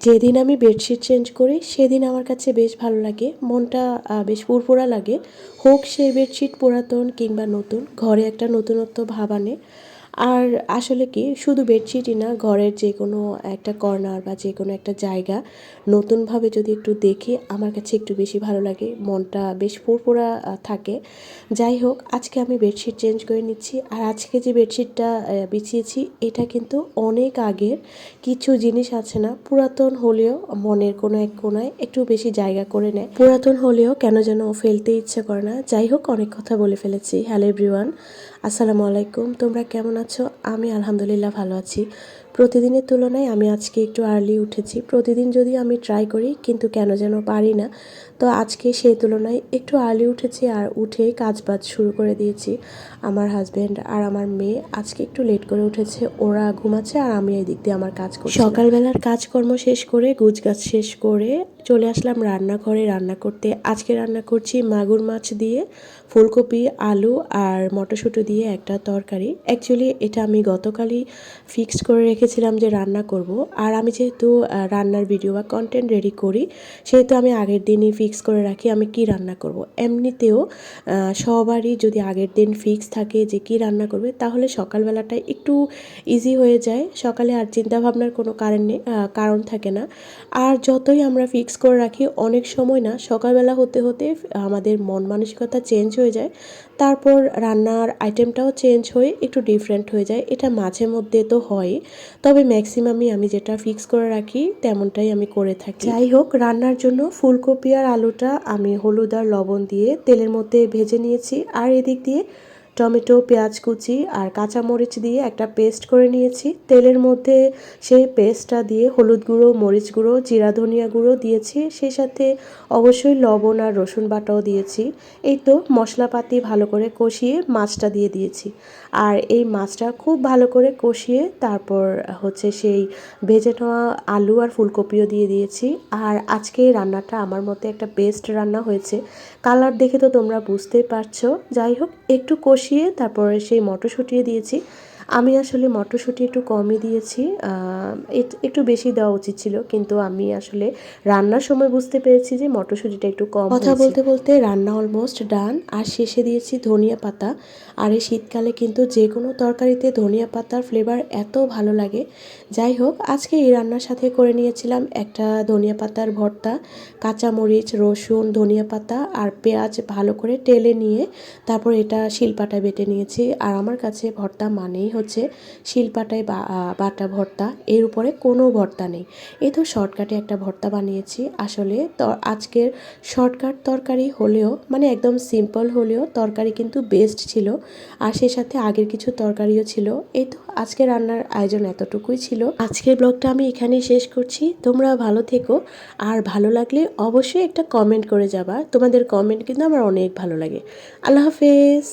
যেদিন আমি bedsheet change করি সেদিন আমার কাছে বেশ ভালো লাগে, মনটা বেশ ফুরফুরা লাগে। হোক সেই বেডশিট পুরাতন কিংবা নতুন, ঘরে একটা নতুনত্ব ভাব আনে। আর আসলে কি শুধু বেডশিটই না, ঘরের যে কোনো একটা কর্নার বা যে কোনো একটা জায়গা নতুনভাবে যদি একটু দেখি আমার কাছে একটু বেশি ভালো লাগে, মনটা বেশ ফুরফুরা থাকে। যাই হোক, আজকে আমি বেডশিট চেঞ্জ করে নিচ্ছি। আর আজকে যে বেডশিটটা বিছিয়েছি এটা কিন্তু অনেক আগের। কিছু জিনিস আছে না, পুরাতন হলেও মনের কোনো এক কোনায় একটু বেশি জায়গা করে নেয়। পুরাতন হলেও কেন যেন ফেলতে ইচ্ছে করে না। যাই হোক, অনেক কথা বলে ফেলেছি। হ্যালো এভরিওয়ান, আসসালামু আলাইকুম। তোমরা কেমন আছো? আমি আলহামদুলিল্লাহ ভালো আছি। প্রতিদিনের তুলনায় আমি আজকে একটু আর্লি উঠেছি। প্রতিদিন যদি আমি ট্রাই করি কিন্তু কেন যেন পারি না। তো আজকে সেই তুলনায় একটু আর্লি উঠেছি আর উঠেই কাজবাজ শুরু করে দিয়েছি। আমার হাজব্যান্ড আর আমার মেয়ে আজকে একটু লেট করে উঠেছে, ওরা ঘুমাচ্ছে আর আমি এই দিক দিয়ে আমার কাজ করছি। সকালবেলার কাজকর্ম শেষ করে গুছগাছ শেষ করে চলে আসলাম রান্নাঘরে রান্না করতে। আজকে রান্না করছি মাগুর মাছ দিয়ে ফুলকপি, আলু আর মটরশুঁটি দিয়ে একটা তরকারি। অ্যাকচুয়ালি এটা আমি গতকালই ফিক্সড করে রেখেছিলাম যে রান্না করব। আর আমি যেহেতু রান্নার ভিডিও বা কন্টেন্ট রেডি করি, সেহেতু আমি আগের দিনই ফিক্স করে রাখি আমি কি রান্না করব। এমনিতেও সবারই যদি আগের দিন ফিক্স থাকে যে কি রান্না করবে, তাহলে সকালবেলাটায় একটু ইজি হয়ে যায়। সকালে আর চিন্তাভাবনার কোনো কারণ থাকে না। আর যতই আমরা ফিক্স করে রাখি, অনেক সময় না সকালবেলা হতে হতে আমাদের মন মানসিকতা চেঞ্জ হয়ে যায়। তারপর রান্নার আইটেমটাও চেঞ্জ হয়ে একটু ডিফারেন্ট হয়ে যায়। এটা মাঝে মধ্যে তো হয়, তবে ম্যাক্সিমামই আমি যেটা ফিক্স করে রাখি তেমনটাই আমি করে থাকি। যাই হোক, রান্নার জন্য ফুলকপি আর আলুটা আমি হলুদ আর লবণ দিয়ে তেলের মধ্যে ভেজে নিয়েছি। আর এদিক দিয়ে টমেটো, পেঁয়াজ কুচি আর কাঁচামরিচ দিয়ে একটা পেস্ট করে নিয়েছি। তেলের মধ্যে সেই পেস্টটা দিয়ে হলুদ গুঁড়ো, মরিচ গুঁড়ো, জিরা ধনিয়া গুঁড়ো দিয়েছি। সেই সাথে অবশ্যই লবণ আর রসুন বাটাও দিয়েছি। এই তো মশলাপাতি ভালো করে কষিয়ে মাছটা দিয়ে দিয়েছি। আর এই মাছটা খুব ভালো করে কষিয়ে তারপর হচ্ছে সেই ভেজে নেওয়া আলু আর ফুলকপিও দিয়ে দিয়েছি। আর আজকে রান্নাটা আমার মতে একটা বেস্ট রান্না হয়েছে। কালার দেখে তো তোমরা বুঝতেই পারছো। যাই হোক, একটু কষিয়ে তারপরে সেই মটরশুঁটিও দিয়েছি। আমি আসলে মটরশুঁটি একটু কমই দিয়েছি, একটু বেশি দেওয়া উচিত ছিল, কিন্তু আমি আসলে রান্নার সময় বুঝতে পেরেছি যে মটরশুঁটিটা একটু কম। কথা বলতে বলতে রান্না অলমোস্ট ডান। আর শেষে দিয়েছি ধনিয়া পাতা। আর এই শীতকালে কিন্তু যে কোনো তরকারিতে ধনিয়া পাতার ফ্লেভার এত ভালো লাগে। যাই হোক, আজকে এই রান্নার সাথে করে নিয়েছিলাম একটা ধনিয়া পাতার ভর্তা। কাঁচামরিচ, রসুন, ধনিয়া পাতা আর পেঁয়াজ ভালো করে টেলে নিয়ে তারপর এটা শিলপাটায় বেটে নিয়েছি। আর আমার কাছে ভর্তা মানেই হচ্ছে শিলপাটায় বাটা ভর্তা, এর উপরে কোনো ভর্তা নেই। এই তো শর্টকাটে একটা ভর্তা বানিয়েছি। আসলে তো আজকের শর্টকাট তরকারি হলেও, মানে একদম সিম্পল হলেও তরকারি কিন্তু বেস্ট ছিল। আর সেই সাথে আগের কিছু তরকারিও ছিল। এই তো আজকে রান্নার আয়োজন এতটুকুই ছিল। আজকের ব্লগটা আমি এখানেই শেষ করছি। তোমরা ভালো থেকো। আর ভালো লাগলে অবশ্যই একটা কমেন্ট করে যাবা। তোমাদের কমেন্ট কিন্তু আমার অনেক ভালো লাগে। আল্লাহ হাফেজ।